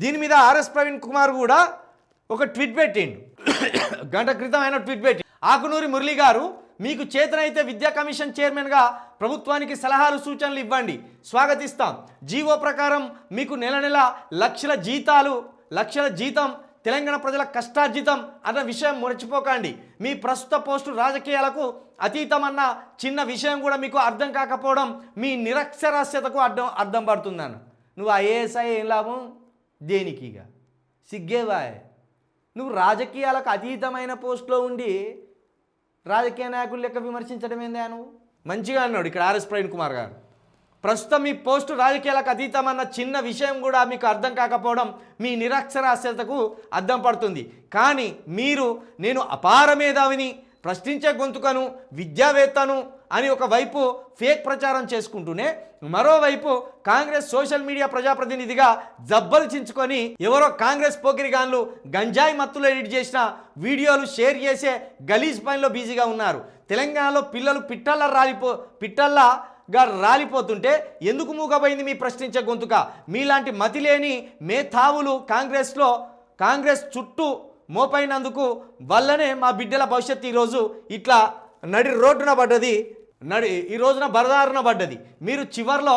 దీని మీద ఆర్ఎస్ ప్రవీణ్ కుమార్ కూడా ఒక ట్వీట్ పెట్టిండు. గంట క్రితం ఆయన ట్వీట్ పెట్టి, ఆకునూరి మురళి గారు మీకు చేతనైతే విద్యా కమిషన్ చైర్మన్గా ప్రభుత్వానికి సలహాలు సూచనలు ఇవ్వండి, స్వాగతిస్తాం. జీవో ప్రకారం మీకు నెల నెల లక్షల జీతం తెలంగాణ ప్రజల కష్టార్జితం అన్న విషయం మర్చిపోకండి. మీ ప్రస్తుత పోస్టు రాజకీయాలకు అతీతం అన్న చిన్న విషయం కూడా మీకు అర్థం కాకపోవడం మీ నిరక్షరాస్యతకు అర్థం పడుతుందన్న. నువ్వు ఐఏఎస్ఐ ఏం లాభం దేనికిగా సిగ్గేవాయ్. నువ్వు రాజకీయాలకు అతీతమైన పోస్టులో ఉండి రాజకీయ నాయకులు లెక్క విమర్శించడం ఏందా? నువ్వు మంచిగా అన్నాడు ఇక్కడ ఆర్ఎస్ ప్రవీణ్ కుమార్ గారు. ప్రస్తుతం మీ పోస్టు రాజకీయాలకు అతీతమన్న చిన్న విషయం కూడా మీకు అర్థం కాకపోవడం మీ నిరక్షరాస్యతకు అద్దం పడుతుంది. కానీ నేను అపార మేధావిని, ప్రశ్నించే గొంతుకను, విద్యావేత్తను అని ఒకవైపు ఫేక్ ప్రచారం చేసుకుంటూనే మరోవైపు కాంగ్రెస్ సోషల్ మీడియా ప్రజాప్రతినిధిగా జబ్బలు చించుకొని ఎవరో కాంగ్రెస్ పోకిరిగాన్లు గంజాయి మత్తులో ఎడిట్ చేసిన వీడియోలు షేర్ చేసే గలీజ్ పనిలో బిజీగా ఉన్నారు. తెలంగాణలో పిల్లలు పిట్టల్లాగా రాలిపోతుంటే ఎందుకు మూగబోయింది మీ ప్రశ్నించే గొంతుక? మీలాంటి మతిలేని మేధావులు కాంగ్రెస్ చుట్టూ మోపైనందుకు వల్లనే మా బిడ్డల భవిష్యత్తు ఈరోజు ఇట్లా ఈ రోజున బరదారున పడ్డది. మీరు చివర్లో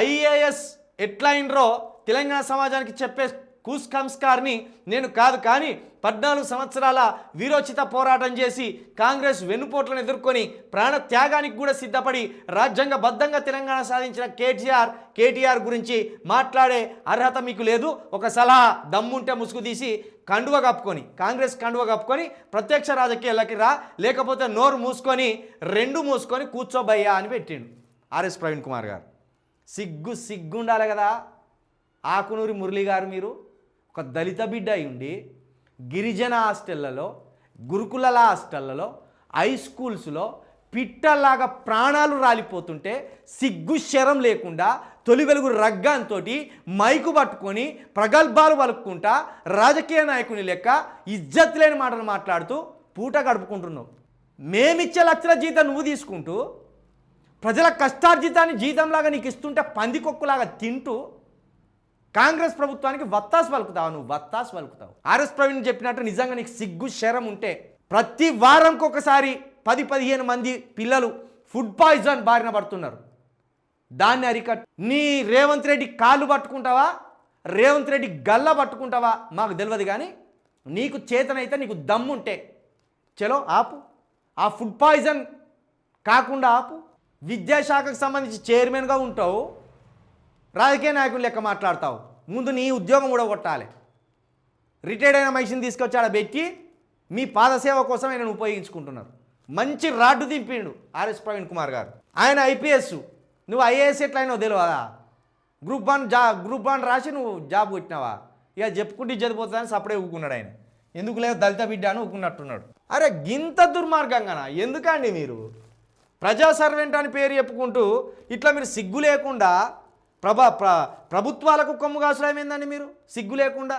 ఐఏఎస్ ఎట్లా అయినరో తెలంగాణ సమాజానికి చెప్పే కుస్కంస్కార్ని నేను కాదు, కానీ 14 సంవత్సరాల వీరోచిత పోరాటం చేసి కాంగ్రెస్ వెన్నుపోట్లను ఎదుర్కొని ప్రాణ త్యాగానికి కూడా సిద్ధపడి రాజ్యాంగబద్ధంగా తెలంగాణ సాధించిన కేటీఆర్ గురించి మాట్లాడే అర్హత మీకు లేదు. ఒక సలహా, దమ్ముంటే ముసుగు తీసి కాంగ్రెస్ కండువ కప్పుకొని ప్రత్యక్ష రాజకీయాలకి రా, లేకపోతే నోరు మూసుకొని కూర్చోబయ్యా అని పెట్టిండు ఆర్ఎస్ ప్రవీణ్ కుమార్ గారు. సిగ్గుండాలి కదా ఆకునూరి మురళి గారు. మీరు ఒక దళిత బిడ్డ అయి ఉండి గిరిజన హాస్టళ్లలో, గురుకుల హాస్టళ్లలో, హై స్కూల్స్లో పిట్టల్లాగా ప్రాణాలు రాలిపోతుంటే సిగ్గు శరం లేకుండా తొలి వెలుగు రగ్గాంతో మైకు పట్టుకొని ప్రగల్భాలు పలుక్కుంటా రాజకీయ నాయకుని లెక్క ఇజ్జత్ లేని మాటలు మాట్లాడుతూ పూట గడుపుకుంటున్నావు. మేమిచ్చే లక్షల జీతం నువ్వు తీసుకుంటూ ప్రజల కష్టార్జితాన్ని జీతంలాగా నీకు ఇస్తుంటే పందికొక్కులాగా తింటూ కాంగ్రెస్ ప్రభుత్వానికి వత్తాసు పలుకుతావు. ఆర్ఎస్ ప్రవీణ్ చెప్పినట్టు నిజంగా నీకు సిగ్గు శరం ఉంటే ప్రతి వారంకి ఒకసారి 10-15 మంది పిల్లలు ఫుడ్ పాయిజన్ బారిన పడుతున్నారు. దాన్ని అరికట్టు. నీ రేవంత్ రెడ్డి కాళ్ళు పట్టుకుంటావా, రేవంత్ రెడ్డి గల్ల పట్టుకుంటావా మాకు తెలియదు, కానీ నీకు చేతనైతే, నీకు దమ్ముంటే చలో ఆపు. ఆ ఫుడ్ పాయిజన్ కాకుండా ఆపు. విద్యాశాఖకు సంబంధించి చైర్మన్గా ఉంటావు, రాజకీయ నాయకులు లెక్క మాట్లాడతావు. ముందు నీ ఉద్యోగం కూడా కొట్టాలి. రిటైర్డ్ అయిన మనిషిని తీసుకొచ్చి ఆడ పెట్టి మీ పాదసేవ కోసం ఆయన ఉపయోగించుకుంటున్నారు. మంచి రాడ్డు దింపిండు ఆర్ఎస్ ప్రవీణ్ కుమార్ గారు. ఆయన ఐపీఎస్, నువ్వు ఐఏఎస్ ఎట్లయినావు తెలియదా? గ్రూప్ వన్ రాసి నువ్వు జాబ్ కొట్టినావా? ఇక చెప్పుకుంటే చదిపోతుందని సపడే ఊకున్నాడు ఆయన. ఎందుకు లేదు దళిత బిడ్డ అని ఊకున్నట్టున్నాడు. అరే గింత దుర్మార్గంగానా? ఎందుకండి మీరు ప్రజా సర్వెంట్ అని పేరు చెప్పుకుంటూ ఇట్లా మీరు సిగ్గు లేకుండా ప్రభుత్వాలకు కొమ్ము కాసడం ఏందండి? మీరు సిగ్గు లేకుండా